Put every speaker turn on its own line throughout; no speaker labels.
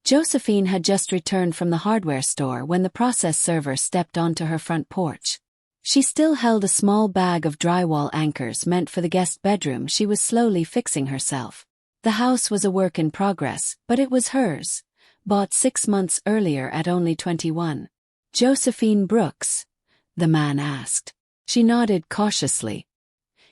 Josephine had just returned from the hardware store when the process server stepped onto her front porch. She still held a small bag of drywall anchors meant for the guest bedroom. She was slowly fixing herself. The house was a work in progress, but it was hers, bought 6 months earlier at only 21. "Josephine Brooks?" the man asked. She nodded cautiously.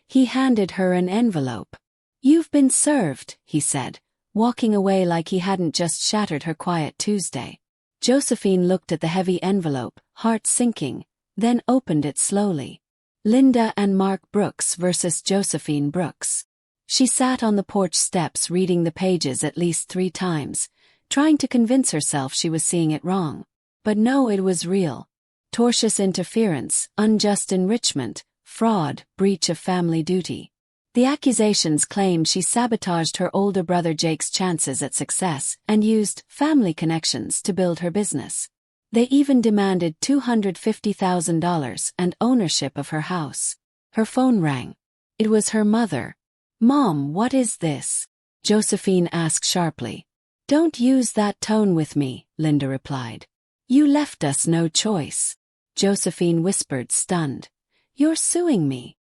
He handed her an envelope. "You've been served," he said, walking away like he hadn't just shattered her quiet Tuesday. Josephine looked at the heavy envelope, heart sinking, then opened it slowly. Linda and Mark Brooks versus Josephine Brooks. She sat on the porch steps reading the pages at least 3 times, trying to convince herself she was seeing it wrong. But no, it was real. Tortious interference, unjust enrichment, fraud, breach of family duty. The accusations claimed she sabotaged her older brother Jake's chances at success and used family connections to build her business. They even demanded $250,000 and ownership of her house. Her phone rang. It was her mother. "Mom, what is this?" Josephine asked sharply. "Don't use that tone with me," Linda replied. "You left us no choice." Josephine whispered, stunned. "You're suing me."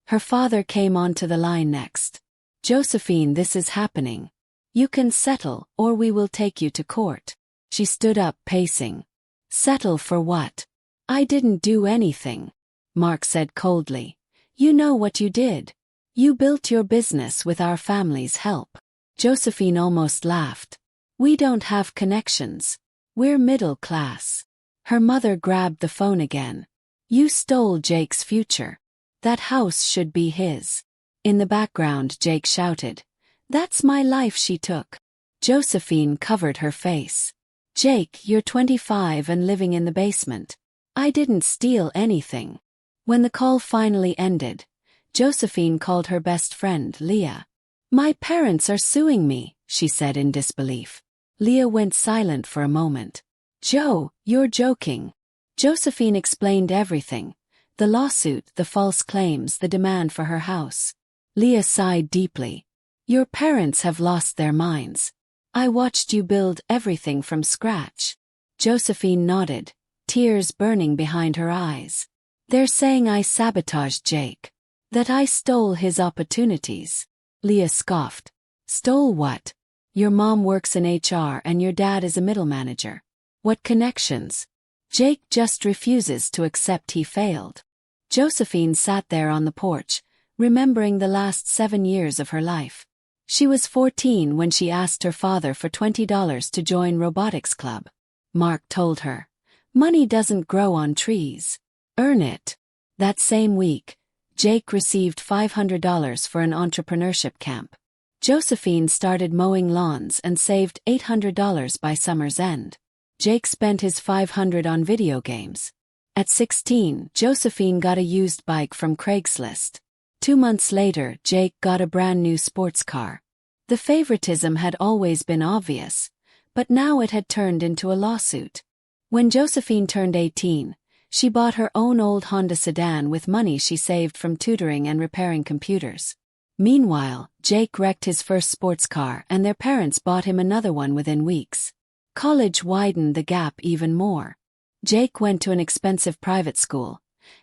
Her father came onto the line next. "Josephine, this is happening. You can settle, or we will take you to court." She stood up, pacing. "Settle for what?" "I didn't do anything," Mark said coldly. "You know what you did. You built your business with our family's help." Josephine almost laughed. "We don't have connections. We're middle class." Her mother grabbed the phone again. "You stole Jake's future. That house should be his." In the background, Jake shouted, "That's my life she took." Josephine covered her face. "Jake, you're 25 and living in the basement. I didn't steal anything." When the call finally ended, Josephine called her best friend, Leah. "My parents are suing me," she said in disbelief. Leah went silent for a moment. "Joe, you're joking." Josephine explained everything. The lawsuit, the false claims, the demand for her house. Leah sighed deeply. "Your parents have lost their minds. I watched you build everything from scratch." Josephine nodded, tears burning behind her eyes. "They're saying I sabotaged Jake. That I stole his opportunities." Leah scoffed. "Stole what? Your mom works in HR and your dad is a middle manager. What connections? Jake just refuses to accept he failed." Josephine sat there on the porch, remembering the last 7 years of her life. She was 14 when she asked her father for $20 to join robotics club. Mark told her, "Money doesn't grow on trees. Earn it." That same week, Jake received $500 for an entrepreneurship camp. Josephine started mowing lawns and saved $800 by summer's end. Jake spent his $500 on video games. At 16, Josephine got a used bike from Craigslist. 2 months later, Jake got a brand new sports car. The favoritism had always been obvious, but now it had turned into a lawsuit. When Josephine turned 18, she bought her own old Honda sedan with money she saved from tutoring and repairing computers. Meanwhile, Jake wrecked his first sports car and their parents bought him another one within weeks. College widened the gap even more. Jake went to an expensive private school,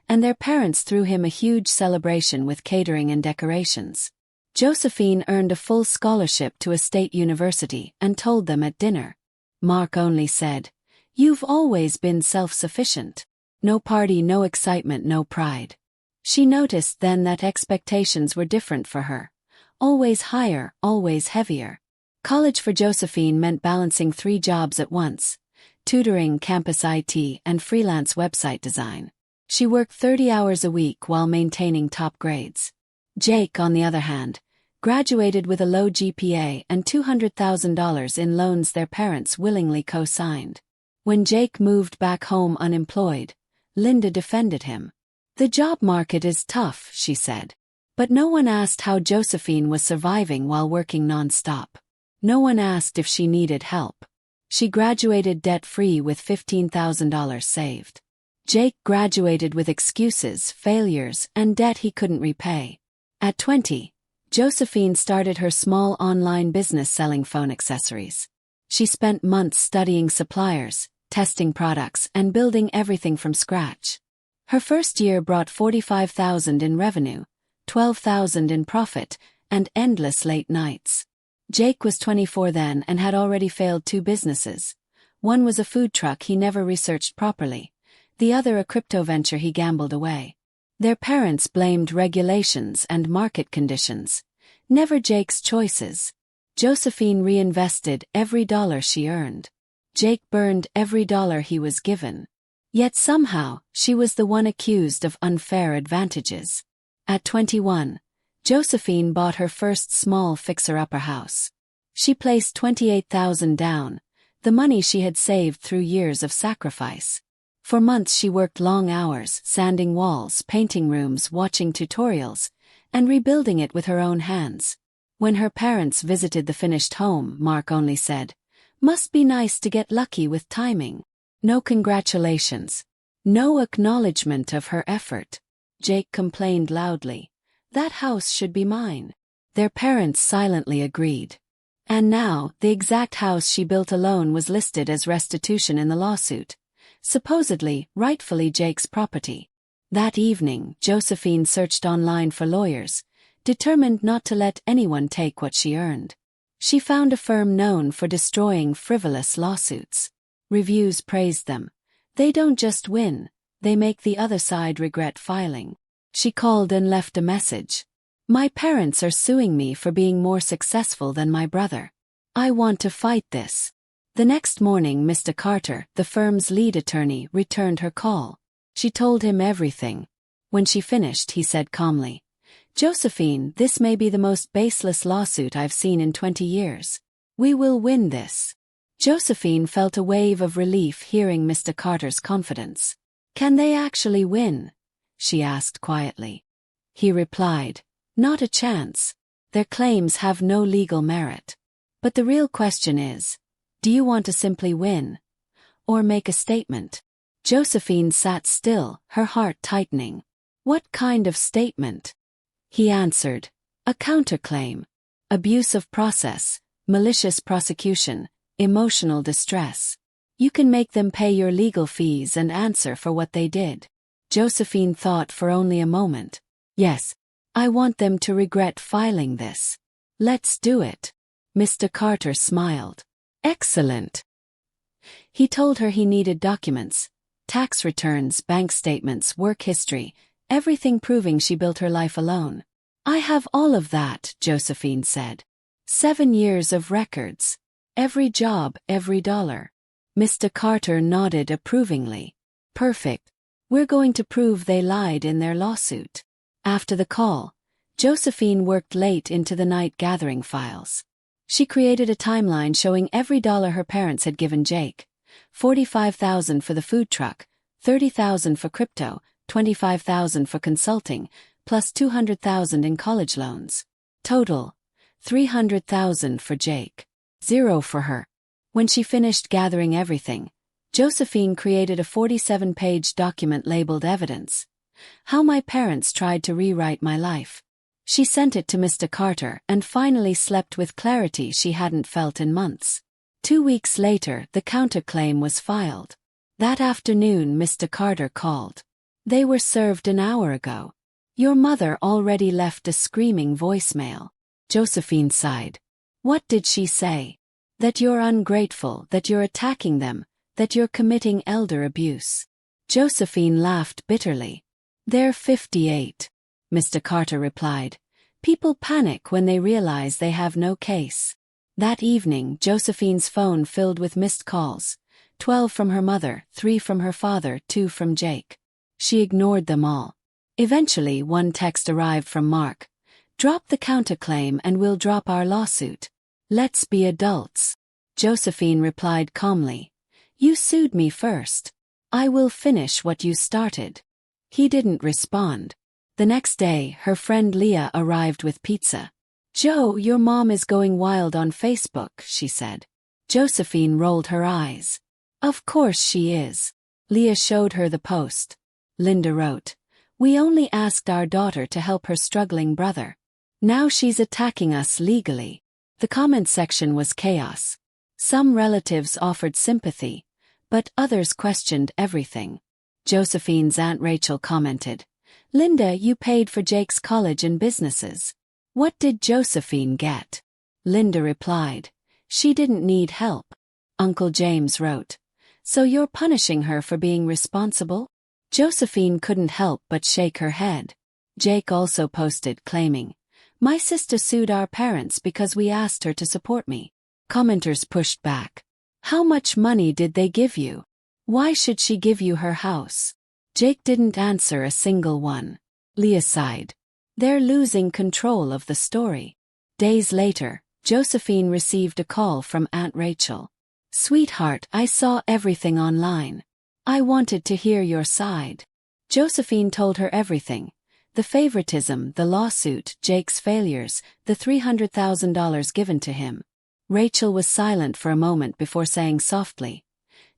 and their parents threw him a huge celebration with catering and decorations. Josephine earned a full scholarship to a state university and told them at dinner. Mark only said, "You've always been self-sufficient. No party, no excitement, no pride." She noticed then that expectations were different for her. Always higher, always heavier. College for Josephine meant balancing 3 jobs at once: tutoring, campus IT, and freelance website design. She worked 30 hours a week while maintaining top grades. Jake, on the other hand, graduated with a low GPA and $200,000 in loans their parents willingly co-signed. When Jake moved back home unemployed, Linda defended him. "The job market is tough," she said. But no one asked how Josephine was surviving while working non-stop. No one asked if she needed help. She graduated debt-free with $15,000 saved. Jake graduated with excuses, failures, and debt he couldn't repay. At 20, Josephine started her small online business selling phone accessories. She spent months studying suppliers, testing products, and building everything from scratch. Her first year brought $45,000 in revenue, $12,000 in profit, and endless late nights. Jake was 24 then and had already failed 2 businesses. One was a food truck he never researched properly, the other a crypto venture he gambled away. Their parents blamed regulations and market conditions, never Jake's choices. Josephine reinvested every dollar she earned. Jake burned every dollar he was given. Yet somehow, she was the one accused of unfair advantages. At 21, Josephine bought her first small fixer-upper house. She placed $28,000 down, the money she had saved through years of sacrifice. For months she worked long hours, sanding walls, painting rooms, watching tutorials, and rebuilding it with her own hands. When her parents visited the finished home, Mark only said, "Must be nice to get lucky with timing." No congratulations. No acknowledgement of her effort. Jake complained loudly. "That house should be mine." Their parents silently agreed. And now, the exact house she built alone was listed as restitution in the lawsuit. Supposedly, rightfully Jake's property. That evening, Josephine searched online for lawyers, determined not to let anyone take what she earned. She found a firm known for destroying frivolous lawsuits. Reviews praised them. They don't just win, they make the other side regret filing. She called and left a message. "My parents are suing me for being more successful than my brother. I want to fight this." The next morning, Mr. Carter, the firm's lead attorney, returned her call. She told him everything. When she finished, he said calmly, "Josephine, this may be the most baseless lawsuit I've seen in 20 years. We will win this." Josephine felt a wave of relief hearing Mr. Carter's confidence. "Can they actually win?" she asked quietly. He replied, "Not a chance. Their claims have no legal merit. But the real question is, do you want to simply win? Or make a statement?" Josephine sat still, her heart tightening. "What kind of statement?" He answered, "A counterclaim. Abusive process, malicious prosecution, emotional distress. You can make them pay your legal fees and answer for what they did." Josephine thought for only a moment. "Yes, I want them to regret filing this. Let's do it." Mr. Carter smiled. "Excellent." He told her he needed documents, tax returns, bank statements, work history, everything proving she built her life alone. "I have all of that," Josephine said. 7 years of records. Every job, every dollar. Mr. Carter nodded approvingly. "Perfect. We're going to prove they lied in their lawsuit." After the call, Josephine worked late into the night gathering files. She created a timeline showing every dollar her parents had given Jake. $45,000 for the food truck, $30,000 for crypto, $25,000 for consulting, plus $200,000 in college loans. Total, $300,000 for Jake. 0 for her. When she finished gathering everything, Josephine created a 47-page document labeled Evidence. How my parents tried to rewrite my life. She sent it to Mr. Carter and finally slept with clarity she hadn't felt in months. 2 weeks later, the counterclaim was filed. That afternoon, Mr. Carter called. "They were served an hour ago. Your mother already left a screaming voicemail." Josephine sighed. "What did she say?" "That you're ungrateful, that you're attacking them, that you're committing elder abuse." Josephine laughed bitterly. "They're 58. Mr. Carter replied. "People panic when they realize they have no case." That evening, Josephine's phone filled with missed calls. 12 from her mother, 3 from her father, 2 from Jake. She ignored them all. Eventually, one text arrived from Mark. "Drop the counterclaim and we'll drop our lawsuit. Let's be adults." Josephine replied calmly. "You sued me first. I will finish what you started." He didn't respond. The next day, her friend Leah arrived with pizza. "Joe, your mom is going wild on Facebook," she said. Josephine rolled her eyes. "Of course she is." Leah showed her the post. Linda wrote, "We only asked our daughter to help her struggling brother. Now she's attacking us legally." The comment section was chaos. Some relatives offered sympathy, but others questioned everything. Josephine's Aunt Rachel commented, "Linda, you paid for Jake's college and businesses. What did Josephine get?" Linda replied, "She didn't need help." Uncle James wrote, "So you're punishing her for being responsible?" Josephine couldn't help but shake her head. Jake also posted claiming, "My sister sued our parents because we asked her to support me." Commenters pushed back. "How much money did they give you? Why should she give you her house?" Jake didn't answer a single one. Leah sighed. "They're losing control of the story." Days later, Josephine received a call from Aunt Rachel. "Sweetheart, I saw everything online. I wanted to hear your side." Josephine told her everything. The favoritism, the lawsuit, Jake's failures, the $300,000 given to him. Rachel was silent for a moment before saying softly,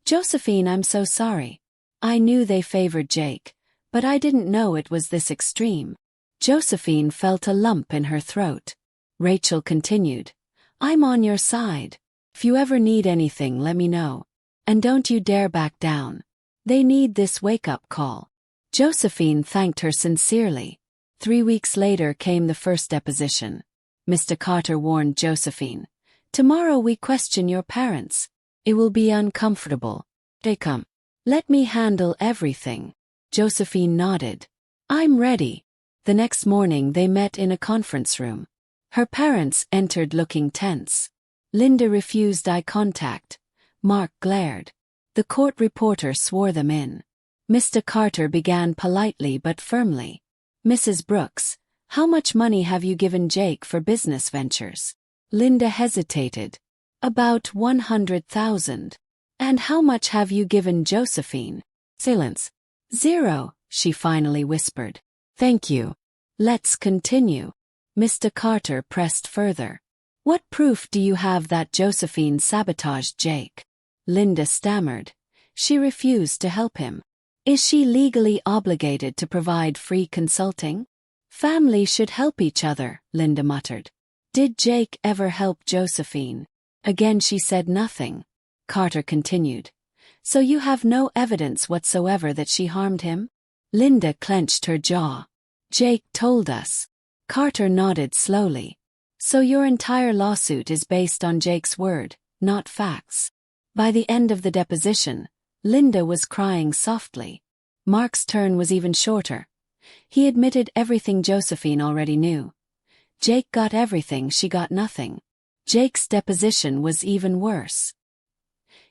"Josephine, I'm so sorry. I knew they favored Jake, but I didn't know it was this extreme." Josephine felt a lump in her throat. Rachel continued, "I'm on your side. If you ever need anything, let me know. And don't you dare back down. They need this wake-up call." Josephine thanked her sincerely. 3 weeks later came the first deposition. Mr. Carter warned Josephine, "Tomorrow we question your parents. It will be uncomfortable. They come. Let me handle everything." Josephine nodded. "I'm ready." The next morning they met in a conference room. Her parents entered looking tense. Linda refused eye contact. Mark glared. The court reporter swore them in. Mr. Carter began politely but firmly. "Mrs. Brooks, how much money have you given Jake for business ventures?" Linda hesitated. "About 100,000. "And how much have you given Josephine?" Silence. "0, she finally whispered. "Thank you. Let's continue." Mr. Carter pressed further. "What proof do you have that Josephine sabotaged Jake?" Linda stammered. She refused to help him. "Is she legally obligated to provide free consulting?" "Family should help each other," Linda muttered. "Did Jake ever help Josephine?" Again she said nothing. Carter continued. "So you have no evidence whatsoever that she harmed him?" Linda clenched her jaw. "Jake told us." Carter nodded slowly. "So your entire lawsuit is based on Jake's word, not facts." By the end of the deposition, Linda was crying softly. Mark's turn was even shorter. He admitted everything Josephine already knew. Jake got everything, she got nothing. Jake's deposition was even worse.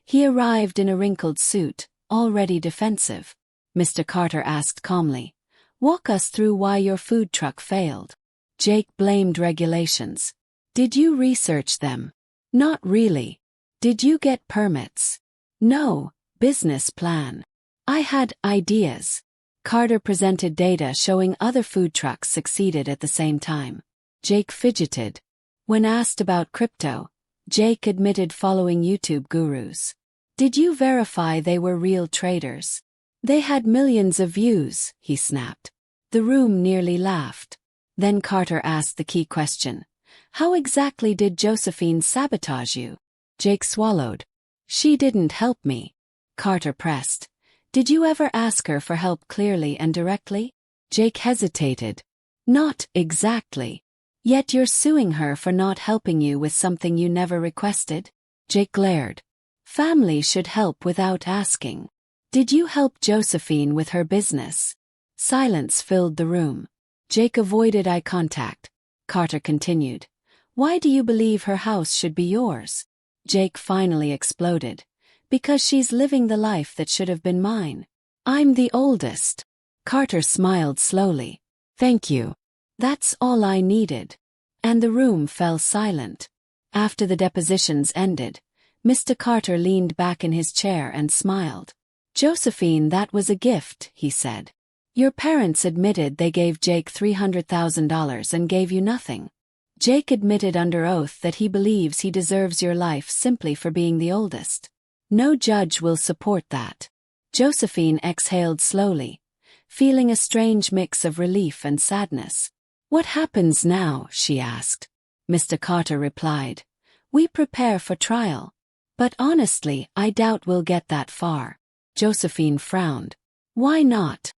He arrived in a wrinkled suit, already defensive. Mr. Carter asked calmly, "Walk us through why your food truck failed." Jake blamed regulations. "Did you research them?" "Not really." "Did you get permits?" "No. Business plan." "I had ideas." Carter presented data showing other food trucks succeeded at the same time. Jake fidgeted. When asked about crypto, Jake admitted following YouTube gurus. "Did you verify they were real traders?" "They had millions of views," he snapped. The room nearly laughed. Then Carter asked the key question. "How exactly did Josephine sabotage you?" Jake swallowed. "She didn't help me." Carter pressed. "Did you ever ask her for help clearly and directly?" Jake hesitated. "Not exactly." "Yet you're suing her for not helping you with something you never requested?" Jake glared. "Family should help without asking." "Did you help Josephine with her business?" Silence filled the room. Jake avoided eye contact. Carter continued. "Why do you believe her house should be yours?" Jake finally exploded. "Because she's living the life that should have been mine. I'm the oldest." Carter smiled slowly. "Thank you. That's all I needed." And the room fell silent. After the depositions ended, Mr. Carter leaned back in his chair and smiled. "Josephine, that was a gift," he said. "Your parents admitted they gave Jake $300,000 and gave you nothing. Jake admitted under oath that he believes he deserves your life simply for being the oldest. No judge will support that." Josephine exhaled slowly, feeling a strange mix of relief and sadness. "What happens now?" she asked. Mr. Carter replied. "We prepare for trial. But honestly, I doubt we'll get that far. Josephine frowned. Why not?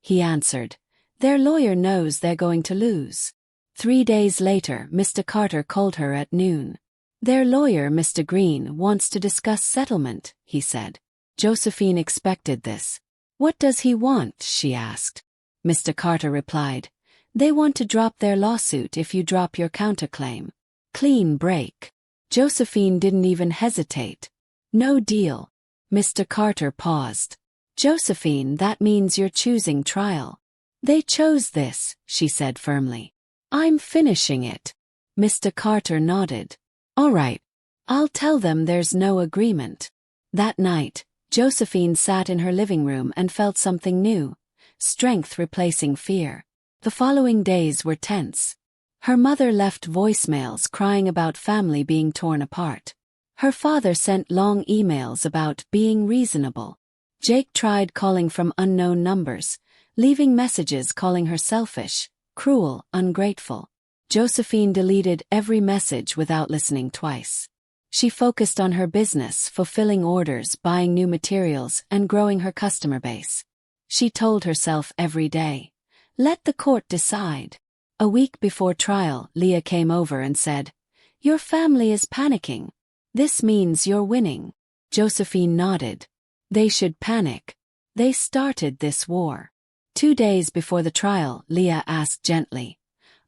He answered. Their lawyer knows they're going to lose. 3 days later, Mr. Carter called her at noon. Their lawyer, Mr. Green, wants to discuss settlement, he said. Josephine expected this. What does he want? She asked. Mr. Carter replied. They want to drop their lawsuit if you drop your counterclaim. Clean break. Josephine didn't even hesitate. No deal. Mr. Carter paused. Josephine, that means you're choosing trial. They chose this, she said firmly. I'm finishing it. Mr. Carter nodded. All right. I'll tell them there's no agreement. That night, Josephine sat in her living room and felt something new, strength replacing fear. The following days were tense. Her mother left voicemails crying about family being torn apart. Her father sent long emails about being reasonable. Jake tried calling from unknown numbers, leaving messages calling her selfish, cruel, ungrateful. Josephine deleted every message without listening twice. She focused on her business, fulfilling orders, buying new materials, and growing her customer base. She told herself every day, let the court decide. A week before trial, Leah came over and said, Your family is panicking. This means you're winning. Josephine nodded. They should panic. They started this war. 2 days before the trial, Leah asked gently,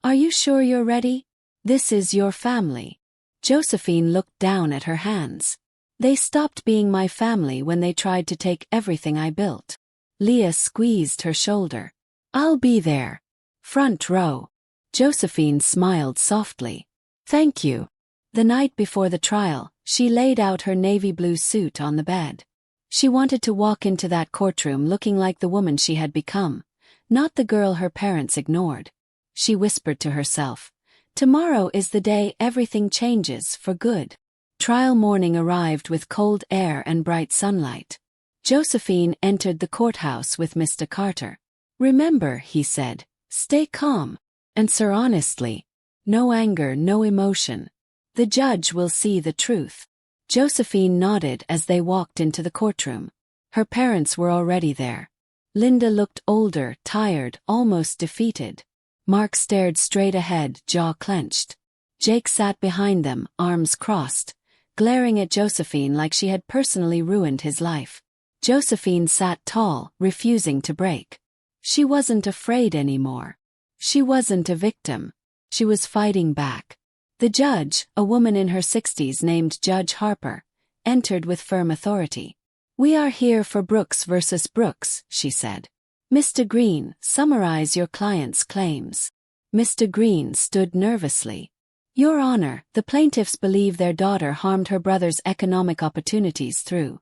Are you sure you're ready? This is your family. Josephine looked down at her hands. They stopped being my family when they tried to take everything I built. Leah squeezed her shoulder. I'll be there. Front row. Josephine smiled softly. Thank you. The night before the trial, she laid out her navy blue suit on the bed. She wanted to walk into that courtroom looking like the woman she had become, not the girl her parents ignored. She whispered to herself, Tomorrow is the day everything changes for good. Trial morning arrived with cold air and bright sunlight. Josephine entered the courthouse with Mr. Carter. Remember, he said, stay calm. Answer honestly. No anger, no emotion. The judge will see the truth. Josephine nodded as they walked into the courtroom. Her parents were already there. Linda looked older, tired, almost defeated. Mark stared straight ahead, jaw clenched. Jake sat behind them, arms crossed, glaring at Josephine like she had personally ruined his life. Josephine sat tall, refusing to break. She wasn't afraid anymore. She wasn't a victim. She was fighting back. The judge, a woman in her 60s named Judge Harper, entered with firm authority. We are here for Brooks versus Brooks, she said. Mr. Green, summarize your client's claims. Mr. Green stood nervously. Your Honor, the plaintiffs believe their daughter harmed her brother's economic opportunities through.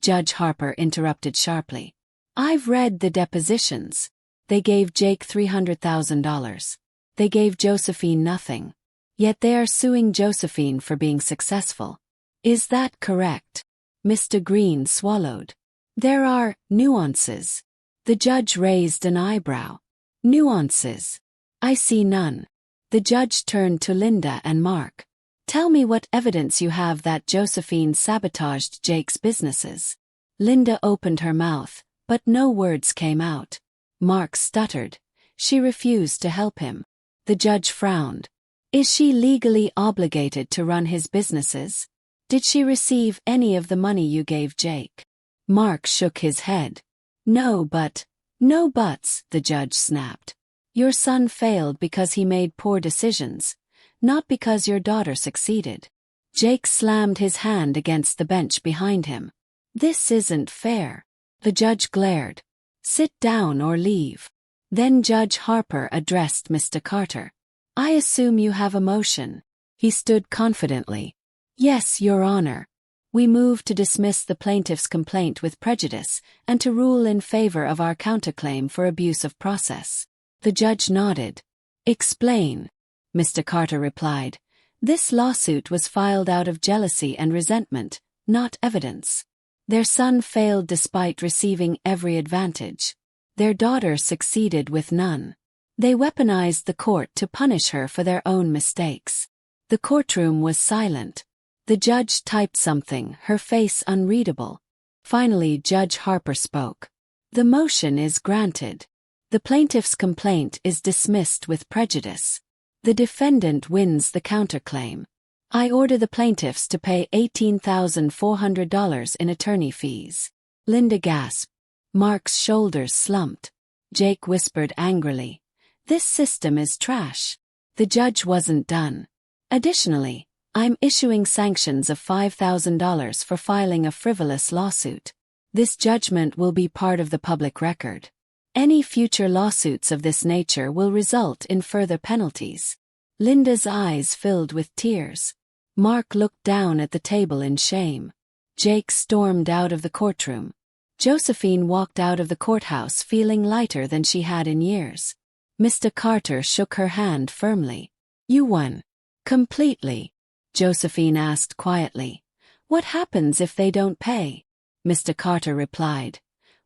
Judge Harper interrupted sharply. I've read the depositions. They gave Jake $300,000. They gave Josephine nothing. Yet they are suing Josephine for being successful. Is that correct? Mr. Green swallowed. There are nuances. The judge raised an eyebrow. Nuances. I see none. The judge turned to Linda and Mark. Tell me what evidence you have that Josephine sabotaged Jake's businesses. Linda opened her mouth, but no words came out. Mark stuttered. She refused to help him. The judge frowned. Is she legally obligated to run his businesses? Did she receive any of the money you gave Jake? Mark shook his head. No buts, the judge snapped. Your son failed because he made poor decisions, not because your daughter succeeded. Jake slammed his hand against the bench behind him. This isn't fair. The judge glared. Sit down or leave. Then Judge Harper addressed Mr. Carter. I assume you have a motion. He stood confidently. Yes, Your Honor. We move to dismiss the plaintiff's complaint with prejudice and to rule in favor of our counterclaim for abuse of process. The judge nodded. Explain. Mr. Carter replied. This lawsuit was filed out of jealousy and resentment, not evidence. Their son failed despite receiving every advantage. Their daughter succeeded with none. They weaponized the court to punish her for their own mistakes. The courtroom was silent. The judge typed something, her face unreadable. Finally, Judge Harper spoke. The motion is granted. The plaintiff's complaint is dismissed with prejudice. The defendant wins the counterclaim. I order the plaintiffs to pay $18,400 in attorney fees. Linda gasped. Mark's shoulders slumped. Jake whispered angrily. This system is trash. The judge wasn't done. Additionally, I'm issuing sanctions of $5,000 for filing a frivolous lawsuit. This judgment will be part of the public record. Any future lawsuits of this nature will result in further penalties. Linda's eyes filled with tears. Mark looked down at the table in shame. Jake stormed out of the courtroom. Josephine walked out of the courthouse feeling lighter than she had in years. Mr. Carter shook her hand firmly. You won. Completely. Josephine asked quietly. What happens if they don't pay? Mr. Carter replied.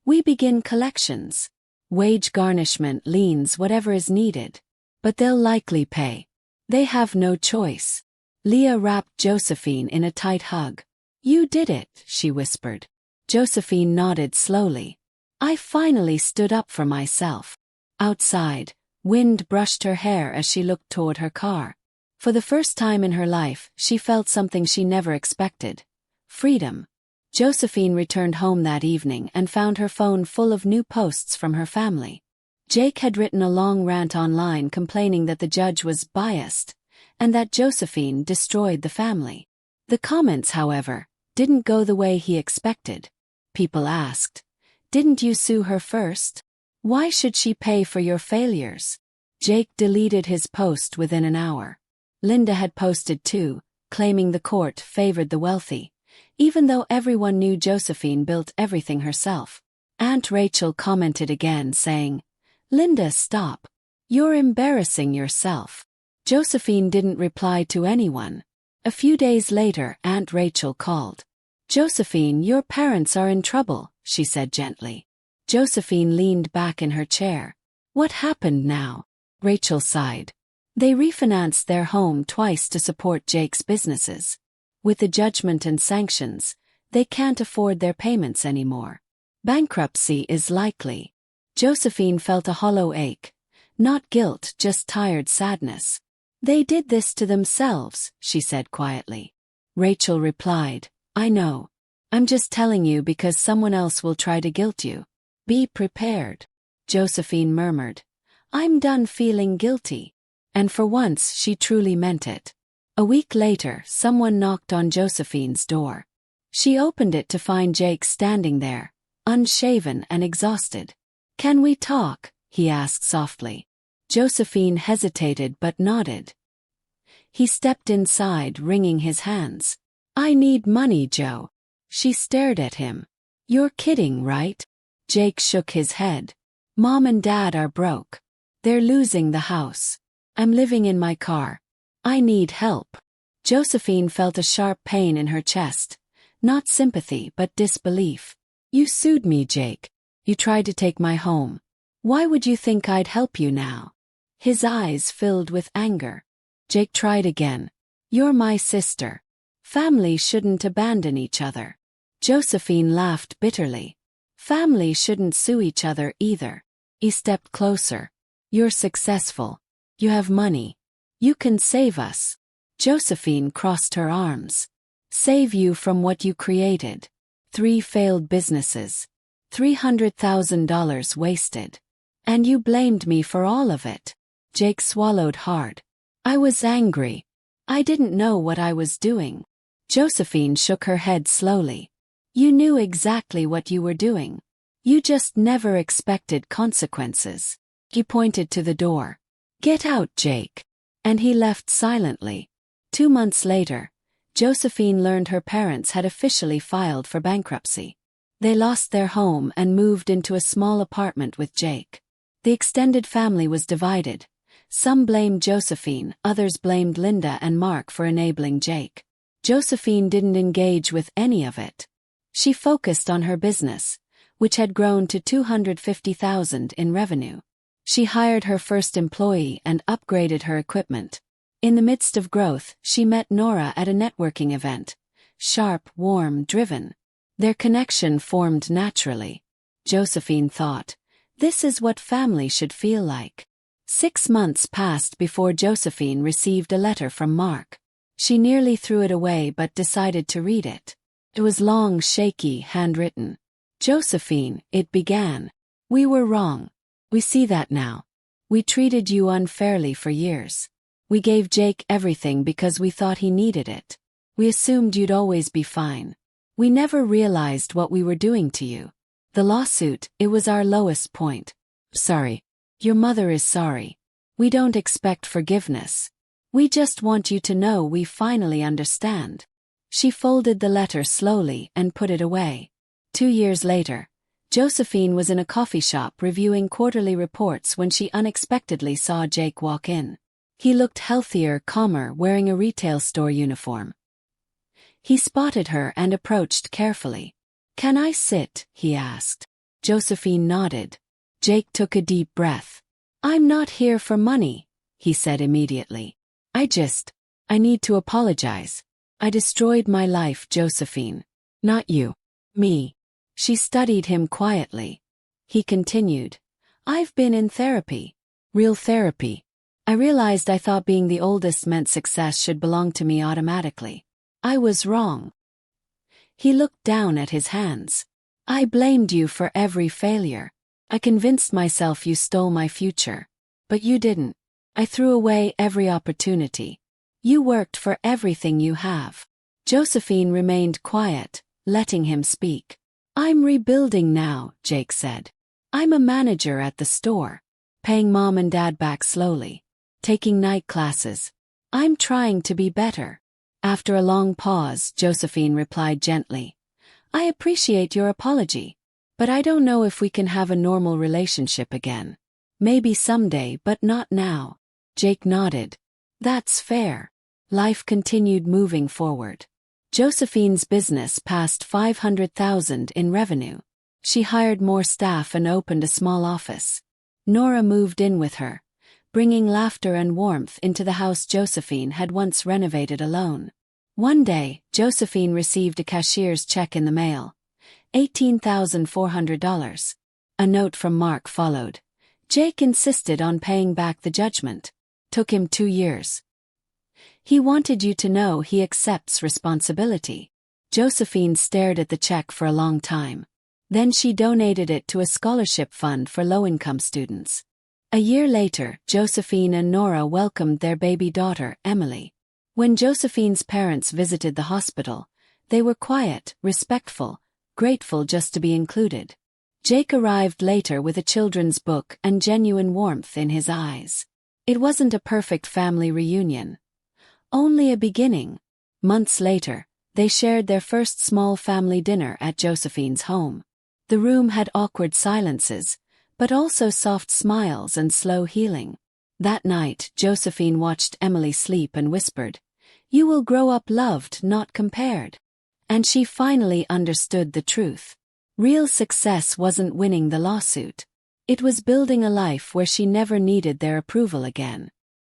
We begin collections. Wage garnishment, liens, whatever is needed. But they'll likely pay. They have no choice. Leah wrapped Josephine in a tight hug. You did it, she whispered. Josephine nodded slowly. I finally stood up for myself. Outside, wind brushed her hair as she looked toward her car. For the first time in her life, she felt something she never expected. Freedom. Josephine returned home that evening and found her phone full of new posts from her family. Jake had written a long rant online complaining that the judge was biased, and that Josephine destroyed the family. The comments, however, didn't go the way he expected. People asked, didn't you sue her first? Why should she pay for your failures? Jake deleted his post within an hour. Linda had posted too, claiming the court favored the wealthy, even though everyone knew Josephine built everything herself. Aunt Rachel commented again, saying, Linda, stop. You're embarrassing yourself. Josephine didn't reply to anyone. A few days later, Aunt Rachel called. Josephine, your parents are in trouble, she said gently. Josephine leaned back in her chair. What happened now? Rachel sighed. They refinanced their home twice to support Jake's businesses. With the judgment and sanctions, they can't afford their payments anymore. Bankruptcy is likely. Josephine felt a hollow ache. Not guilt, just tired sadness. They did this to themselves, she said quietly. Rachel replied, I know. I'm just telling you because someone else will try to guilt you. Be prepared. Josephine murmured. I'm done feeling guilty. And for once she truly meant it. A week later, someone knocked on Josephine's door. She opened it to find Jake standing there, unshaven and exhausted. Can we talk? He asked softly. Josephine hesitated but nodded. He stepped inside, wringing his hands. I need money, Joe. She stared at him. You're kidding, right? Jake shook his head. Mom and Dad are broke. They're losing the house. I'm living in my car. I need help. Josephine felt a sharp pain in her chest. Not sympathy but disbelief. You sued me, Jake. You tried to take my home. Why would you think I'd help you now? His eyes filled with anger. Jake tried again. You're my sister. Family shouldn't abandon each other. Josephine laughed bitterly. Family shouldn't sue each other either. He stepped closer. You're successful. You have money. You can save us. Josephine crossed her arms. Save you from what you created. 3 failed businesses. $300,000 wasted. And you blamed me for all of it. Jake swallowed hard. I was angry. I didn't know what I was doing. Josephine shook her head slowly. You knew exactly what you were doing. You just never expected consequences. He pointed to the door. Get out, Jake. And he left silently. 2 months later, Josephine learned her parents had officially filed for bankruptcy. They lost their home and moved into a small apartment with Jake. The extended family was divided. Some blamed Josephine, others blamed Linda and Mark for enabling Jake. Josephine didn't engage with any of it. She focused on her business, which had grown to $250,000 in revenue. She hired her first employee and upgraded her equipment. In the midst of growth, she met Nora at a networking event. Sharp, warm, driven. Their connection formed naturally. Josephine thought, this is what family should feel like. 6 months passed before Josephine received a letter from Mark. She nearly threw it away but decided to read it. It was long, shaky, handwritten. Josephine, it began. We were wrong. We see that now. We treated you unfairly for years. We gave Jake everything because we thought he needed it. We assumed you'd always be fine. We never realized what we were doing to you. The lawsuit, it was our lowest point. Sorry. Your mother is sorry. We don't expect forgiveness. We just want you to know we finally understand. She folded the letter slowly and put it away. 2 years later, Josephine was in a coffee shop reviewing quarterly reports when she unexpectedly saw Jake walk in. He looked healthier, calmer, wearing a retail store uniform. He spotted her and approached carefully. Can I sit? He asked. Josephine nodded. Jake took a deep breath. I'm not here for money, he said immediately. I need to apologize. I destroyed my life, Josephine. Not you. Me. She studied him quietly. He continued. I've been in therapy. Real therapy. I realized I thought being the oldest meant success should belong to me automatically. I was wrong. He looked down at his hands. I blamed you for every failure. I convinced myself you stole my future. But you didn't. I threw away every opportunity. You worked for everything you have. Josephine remained quiet, letting him speak. I'm rebuilding now, Jake said. I'm a manager at the store. Paying mom and dad back slowly. Taking night classes. I'm trying to be better. After a long pause, Josephine replied gently. I appreciate your apology. But I don't know if we can have a normal relationship again. Maybe someday, but not now. Jake nodded. That's fair. Life continued moving forward. Josephine's business passed $500,000 in revenue. She hired more staff and opened a small office. Nora moved in with her, bringing laughter and warmth into the house Josephine had once renovated alone. One day, Josephine received a cashier's check in the mail. $18,400. A note from Mark followed. Jake insisted on paying back the judgment. Took him 2 years. He wanted you to know he accepts responsibility. Josephine stared at the check for a long time. Then she donated it to a scholarship fund for low-income students. A year later, Josephine and Nora welcomed their baby daughter, Emily. When Josephine's parents visited the hospital, they were quiet, respectful, grateful just to be included. Jake arrived later with a children's book and genuine warmth in his eyes. It wasn't a perfect family reunion. Only a beginning. Months later, they shared their first small family dinner at Josephine's home. The room had awkward silences, but also soft smiles and slow healing. That night, Josephine watched Emily sleep and whispered, "You will grow up loved, not compared." And she finally understood the truth. Real success wasn't winning the lawsuit. It was building a life where she never needed their approval again.